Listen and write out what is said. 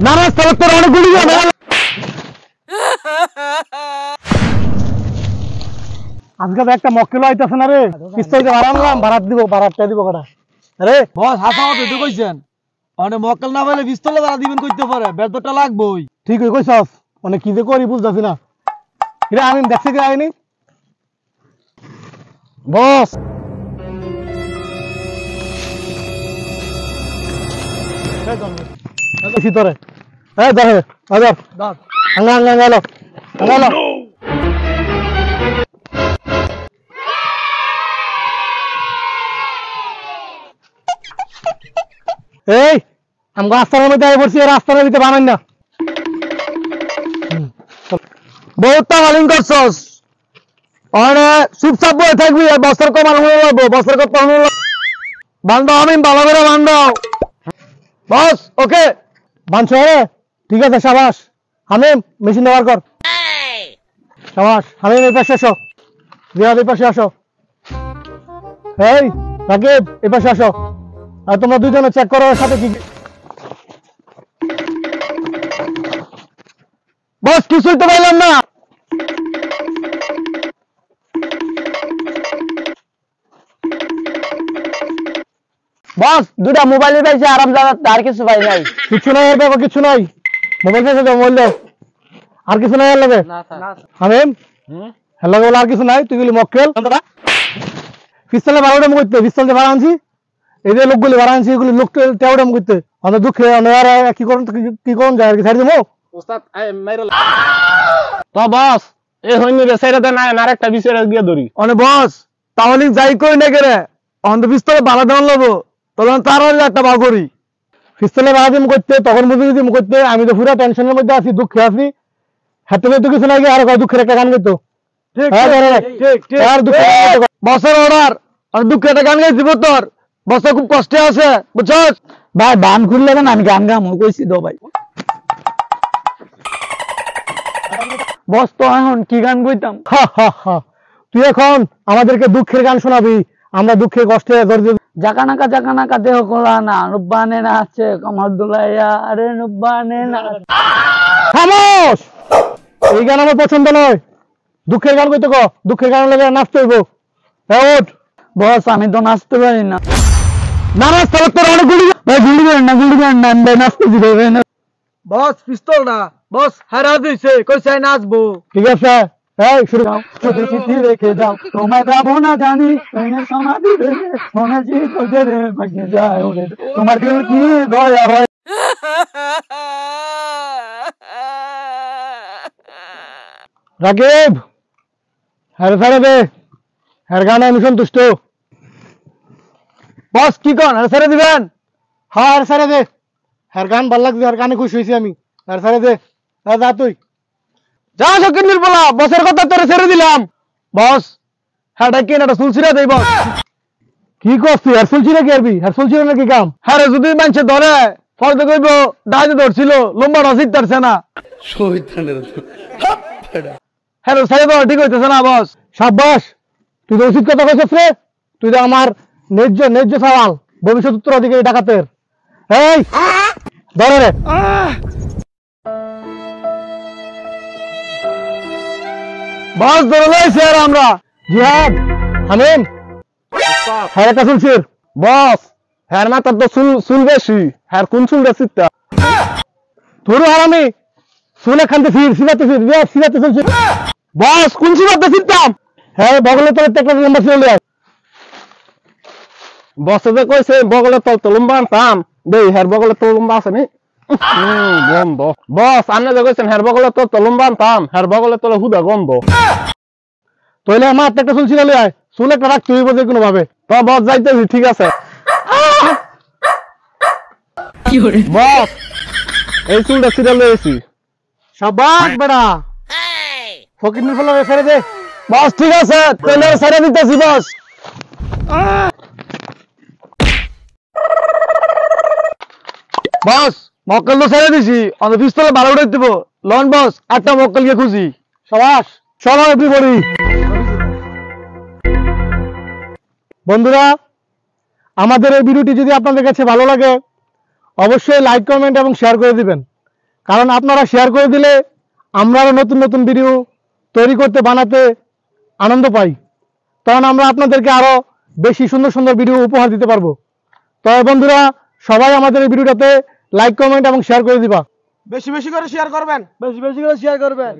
নারাজ তাহলে তোর অনেক গুলি যাবে। আজকে তো একটা মক্কেল আইতাছে না রে, পিস্তল দিয়ে বাড়ালাম, বারাতটা দিব কটা। আরে বস হাসামত তো কইছেন মানে মক্কেল না বলে পিস্তলে বাড়া দিবেন কইতে পারে বেতনটা লাগবেই। ঠিক হই কইছস, মানে কি যে করি বুঝতাছি না। এটা আমি দেখছি কি আইনি বস। ভিতরে হ্যাঁ ধরে হাজার আঙ্গা আঙ্গা গেল গেল। এই আমি রাস্তার মধ্যে আই পড়ছি, রাস্তার ভিতরে বানাই না। বহুত মালিং করছস মানে চুপচাপ বসে থাকবি বছর কমাল হয়ে যাবো বছর কত বান্ধব আমি ভালো করে বান্ধব বস। ওকে বানছো রে, ঠিক আছে সাবাস। হামিম মেশিন ব্যবহার কর। সাবাস হামিম এই পাশে আসো, রিয়াদ এই পাশে আসো, এই রাকিব এই পাশে আসো। আর তোমরা দুইজনে চেক করো সাথে কি বস কিছুই তো পাইলাম না। বস দুটা মোবাইল পাইছে আরাম জায়গা আর কিছু পাই নাই। কিছু নাই, এর ব্যাপার কিছু নাই। মোবাইল পেয়েছে তো মোবাইল দাও, আর কিছু নাই। আর লাগে হামিম হ্যাঁ লাগে বলে আর কিছু নাই। তুই গুলি মক্কেল পিস্তলে বারোটা করতে, পিস্তল দিয়ে ভাড়া আনছি, এই যে লোকগুলি ভাড়া আনছি এগুলি লোক তেরোটা করতে। আমাদের দুঃখে কি করুন যায় আর কি ছাড়ি দেবো। তো বস এই হইনি রে সাইরা দেন আর একটা বিষয় গিয়ে ধরি মানে বস তাহলে যাই কই না কেরে অন্ধ পিস্তলে বালা দেন লবো তখন তার একটা বার করি। পিস্তলে ভাড়া দিম করতে, তখন বুঝে দিম করতে। আমি তো পুরো টেনশনের মধ্যে আছি, দুঃখে আছি। হাতে তো কিছু নাই, আর দুঃখের একটা গান করতো। বসের অর্ডার আর দুঃখে একটা গান গাইছি তোর বস খুব কষ্টে আছে বুঝছস ভাই। বান খুললে না আমি গান গামো কইছি তো ভাই। বস তো এখন কি গান কইতাম? তুই এখন আমাদেরকে দুঃখের গান শোনাবি, আমরা দুঃখে কষ্টে জাকানাকা জাকানাকা দেহ কোলা না নুব্বানে না আছে কমর দুলাইয়া আরে নুব্বানে না। খামোশ, এই গান আমার পছন্দ নয়। দুঃখের গান কইতে কো, দুঃখের গান লাগে নাচতে হইব। ওঠ বস আমি তো নাচতে পারি না। নারাজ তাহলে তোর অনেক গুলি করেন না নাচতে দিবে না। বস পিস্তল না বস হারা দিছে কইছে নাচবো। ঠিক আছে এই শুরু করো। যদি চিঠি রেখে যাও তোমায় পাবো না জানি সমাধি মনে জি তোদের ভাগ্যে যায় তোমার দিল কি দয়া হয়। রাকিব হ্যাঁ সারে দে, হ্যাঁ গানে আমি সন্তুষ্ট। বস কি কন আর ছেড়ে দিবেন? হ্যাঁ আর সারে দে, হ্যাঁ গান ভাল লাগছে, আর গানে খুশি হয়েছি আমি। আর সারে দে, যা তুই যা শকির বলা বসের কথা তোরে ছেড়ে দিলাম। বস হ্যাঁ কি না সুলসিরা দেই বস। কি করছিস? আর চলছি নাকি আরবি? আর চলছি নাকি কাম? হ্যাঁ যদি মানুষে ধরে ফলতে কইব ডাইতে ধরছিল লম্বা রসিদ তারছে না হ্যাঁ ছেড়ে দাও ঠিক হইতেছে না বস। সাব্বাস, তুই তো উচিত কথা কইছিস রে। তুই তো আমার ন্যায্য সওয়াল, ভবিষ্যৎ উত্তরাধিকারী ডাকাতের। এই ধরে রে। বস ধরে লইছে আর আমরা জিহাদ হামিম হ্যাঁ একটা চলছির। বস হ্যার মাথার তো চুল বেশি হ্যার কোন চুল বেশিটা তোর হারামি শুনে খানতে সিরাতে চলছে। বস কোন চুলাতে চিনতাম? হ্যাঁ বগলে তোর একটা লম্বা চলে আয়। বসে যে কইছে বগলে তো লম্বা আনতাম দেই হ্যার বগলে তো লম্বা আছে নি গন্ধ। বস আপনি যে কইছেন হ্যার বগলে তো লম্বা আনতাম হ্যার বগলে তো হুদা গন্ধ। তাইলে আমার একটা চলছি চলে আয়, চুল একটা রাখতে হইব যে কোনো ভাবে। তো বস যাইতেছি ঠিক আছে। বস এই চুলটা ছিঁড়ে লয়েছি। সাবাস বেড়া, ফকির ফেলা ছেড়ে দে। বস ঠিক আছে তাহলে ছেড়ে দিতেছি বস। বস মক্কেল তো ছেড়ে দিছি অন্য পিস্তলে ভালো উঠে দিব লন বস একটা মক্কেল গিয়ে খুঁজি। সাবাস চলো এভরিবডি। বন্ধুরা আমাদের এই ভিডিওটি যদি আপনাদের কাছে ভালো লাগে অবশ্যই লাইক কমেন্ট এবং শেয়ার করে দিবেন কারণ আপনারা শেয়ার করে দিলে আমরা আরো নতুন নতুন ভিডিও তৈরি করতে বানাতে আনন্দ পাই, তখন আমরা আপনাদেরকে আরো বেশি সুন্দর সুন্দর ভিডিও উপহার দিতে পারবো। তবে বন্ধুরা সবাই আমাদের এই ভিডিওটাতে লাইক কমেন্ট এবং শেয়ার করে দিবা। বেশি বেশি করে শেয়ার করবেন, বেশি বেশি করে শেয়ার করবেন।